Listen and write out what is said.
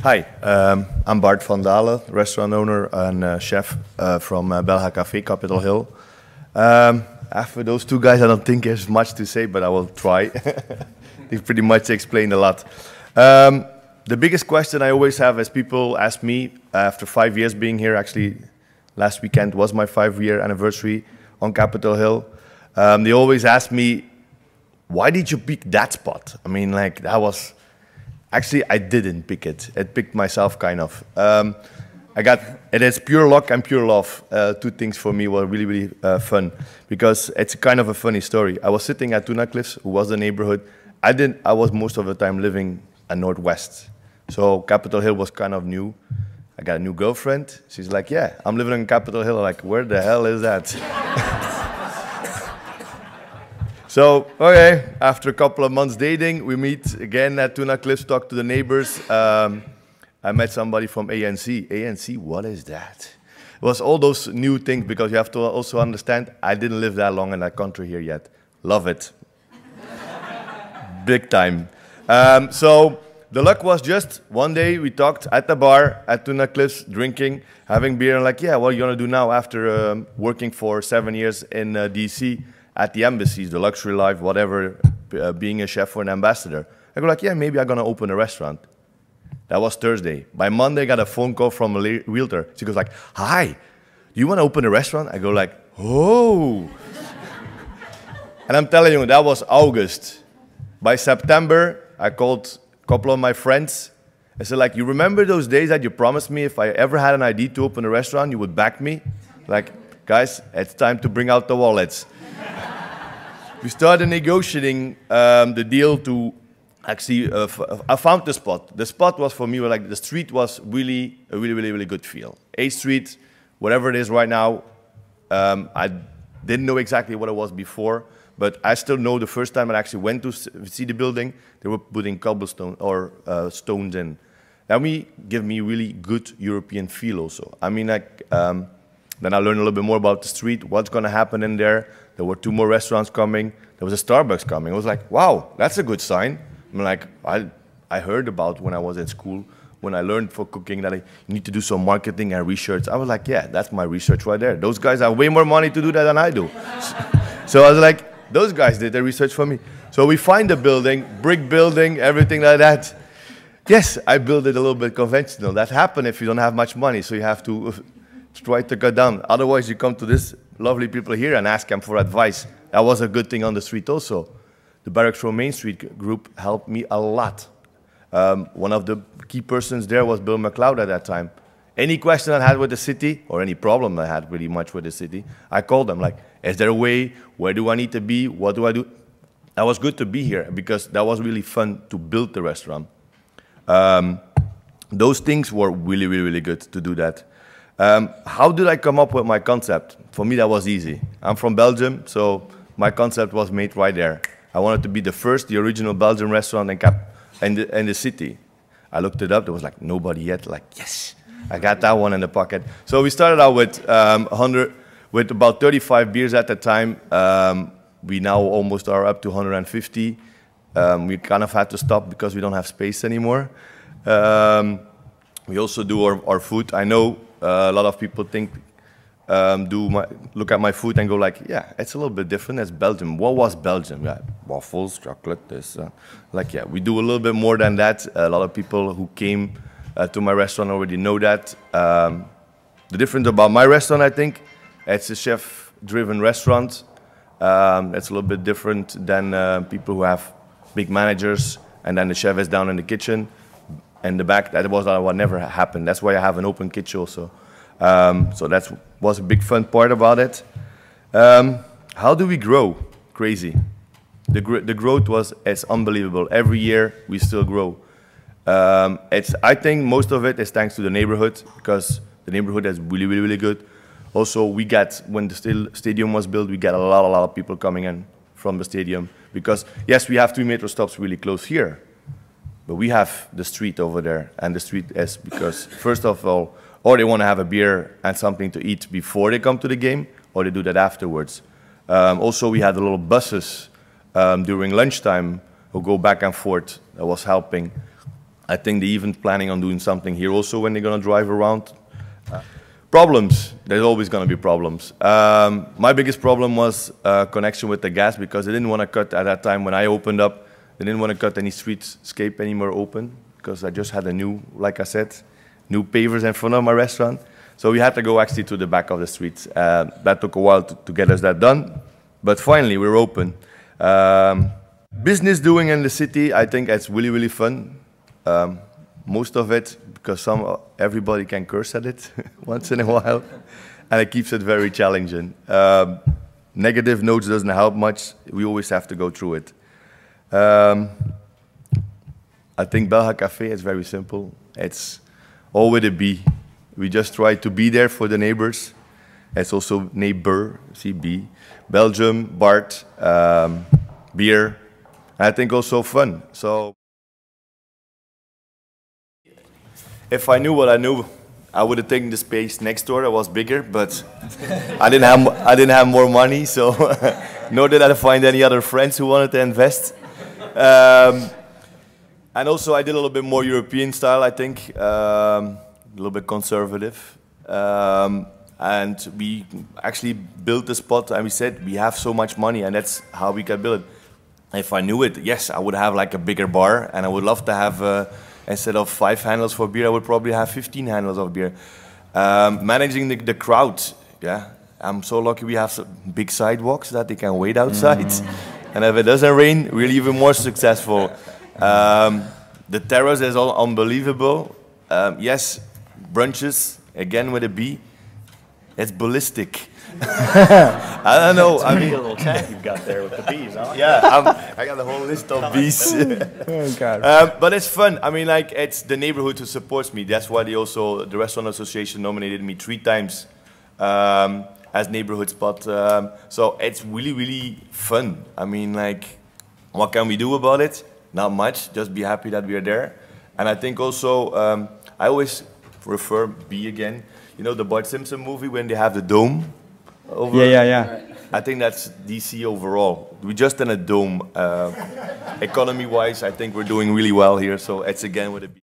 Hi, I'm Bart van Dalen, restaurant owner and chef from Belga Café, Capitol Hill. After those two guys, I don't think there's much to say, but I will try. They pretty much explained a lot. The biggest question I always have is people ask me, after 5 years being here, actually last weekend was my 5-year anniversary on Capitol Hill. They always ask me, why did you pick that spot? I mean, like, that was... Actually, I didn't pick it. It picked myself, kind of. It is pure luck and pure love. Two things for me were really, really fun, because it's kind of a funny story. I was sitting at Tuna Cliffs, who was the neighborhood. I was most of the time living at Northwest. So Capitol Hill was kind of new. I got a new girlfriend. She's like, yeah, I'm living in Capitol Hill. I'm like, where the hell is that? So, okay, after a couple of months dating, we meet again at Tuna Cliffs, talk to the neighbors. I met somebody from ANC. ANC, what is that? It was all those new things, because you have to also understand, I didn't live that long in that country here yet. Love it. Big time. So the luck was just one day we talked at the bar at Tuna Cliffs, drinking, having beer, and like, yeah, what are you going to do now after working for 7 years in DC? At the embassies, the luxury life, whatever, being a chef or an ambassador. I go like, yeah, maybe I'm gonna open a restaurant. That was Thursday. By Monday, I got a phone call from a realtor. She goes like, hi, do you wanna open a restaurant? I go like, oh. And I'm telling you, that was August. By September, I called a couple of my friends. I said like, you remember those days that you promised me if I ever had an idea to open a restaurant, you would back me? Like, guys, it's time to bring out the wallets. We started negotiating the deal to actually, I found the spot. The spot was for me, like the street was really a really good feel. 8th Street, whatever it is right now, I didn't know exactly what it was before, but I still know the first time I actually went to see the building, they were putting cobblestone or stones in. That give me really good European feel also. I mean, like, then I learned a little bit more about the street, what's going to happen in there. There were 2 more restaurants coming. There was a Starbucks coming. I was like, wow, that's a good sign. I'm like, I heard about when I was in school, when I learned for cooking that you need to do some marketing and research. I was like, yeah, that's my research right there. Those guys have way more money to do that than I do. So I was like, those guys did the research for me. So we find the building, brick building, everything like that. Yes, I built it a little bit conventional. That happens if you don't have much money, so you have to try to cut down. Otherwise, you come to this lovely people here and ask them for advice. That was a good thing on the street also. The Barracks Row Main Street group helped me a lot. One of the key persons there was Bill McLeod at that time. Any question I had with the city, or any problem I had really much with the city, I called them like, is there a way? Where do I need to be? What do I do? That was good to be here, because that was really fun to build the restaurant. Those things were really good to do that. How did I come up with my concept? For me, that was easy. I'm from Belgium, so my concept was made right there. I wanted to be the original Belgian restaurant in the city. I looked it up, there was like nobody yet, like, yes, I got that one in the pocket. So we started out with about 35 beers at the time. We now almost are up to 150. We kind of had to stop because we don't have space anymore. We also do our food. I know a lot of people look at my food and go like, yeah, it's a little bit different. It's Belgium. What was Belgium? Yeah, waffles, chocolate, this. Like, yeah, we do a little bit more than that. A lot of people who came to my restaurant already know that. The difference about my restaurant, I think, it's a chef-driven restaurant. It's a little bit different than people who have big managers and then the chef is down in the kitchen. In the back, that was what never happened. That's why I have an open kitchen also. So that was a big fun part about it. How do we grow? Crazy. The growth it's unbelievable. Every year we still grow. I think most of it is thanks to the neighborhood, because the neighborhood is really good. Also, when the stadium was built, we got a lot of people coming in from the stadium, because yes, we have 2 metro stops really close here. But we have the street over there, and the street is because, first of all, or they want to have a beer and something to eat before they come to the game, or they do that afterwards. Also, we had the little buses during lunchtime who go back and forth. That was helping. I think they're even planning on doing something here also when they're going to drive around. Problems. There's always going to be problems. My biggest problem was connection with the gas, because they didn't want to cut at that time when I opened up. They didn't want to cut any streetscape anymore open, because I just had a new, like I said, new pavers in front of my restaurant. So we had to go actually to the back of the street. That took a while to get us that done. But finally, we're open. Business doing in the city, I think it's really, really fun. Most of it, because everybody can curse at it once in a while, and it keeps it very challenging. Negative notes doesn't help much. We always have to go through it. I think Belga Café is very simple. It's all with a B. We just try to be there for the neighbors. It's also neighbor, CB. Belgium, Bart, beer. I think also fun. So if I knew what I knew, I would have taken the space next door. It was bigger, but I didn't have more money, so nor did I find any other friends who wanted to invest. And also I did a little bit more European style, I think, a little bit conservative. And we actually built the spot, and we said we have so much money, and that's how we can build it. If I knew it, yes, I would have like a bigger bar, and I would love to have, instead of 5 handles for beer, I would probably have 15 handles of beer. Managing the crowd, yeah. I'm so lucky we have some big sidewalks that they can wait outside. And if it doesn't rain, we're even more successful. The terrace is all unbelievable. Yes, brunches, again with a B. It's ballistic. I don't know. It's a little tag you've got there with the bees, huh? Yeah, I got a whole list of bees. Oh, God. But it's fun. I mean, like, it's the neighborhood who supports me. That's why the Restaurant Association nominated me 3 times as neighborhood spot. So it's really, really fun. I mean, like, what can we do about it? Not much. Just be happy that we are there. And I think also, I always refer B again. You know the Bart Simpson movie when they have the dome? Over? Yeah. I think that's DC overall. We're just in a dome. Economy-wise, I think we're doing really well here. So it's again with a B.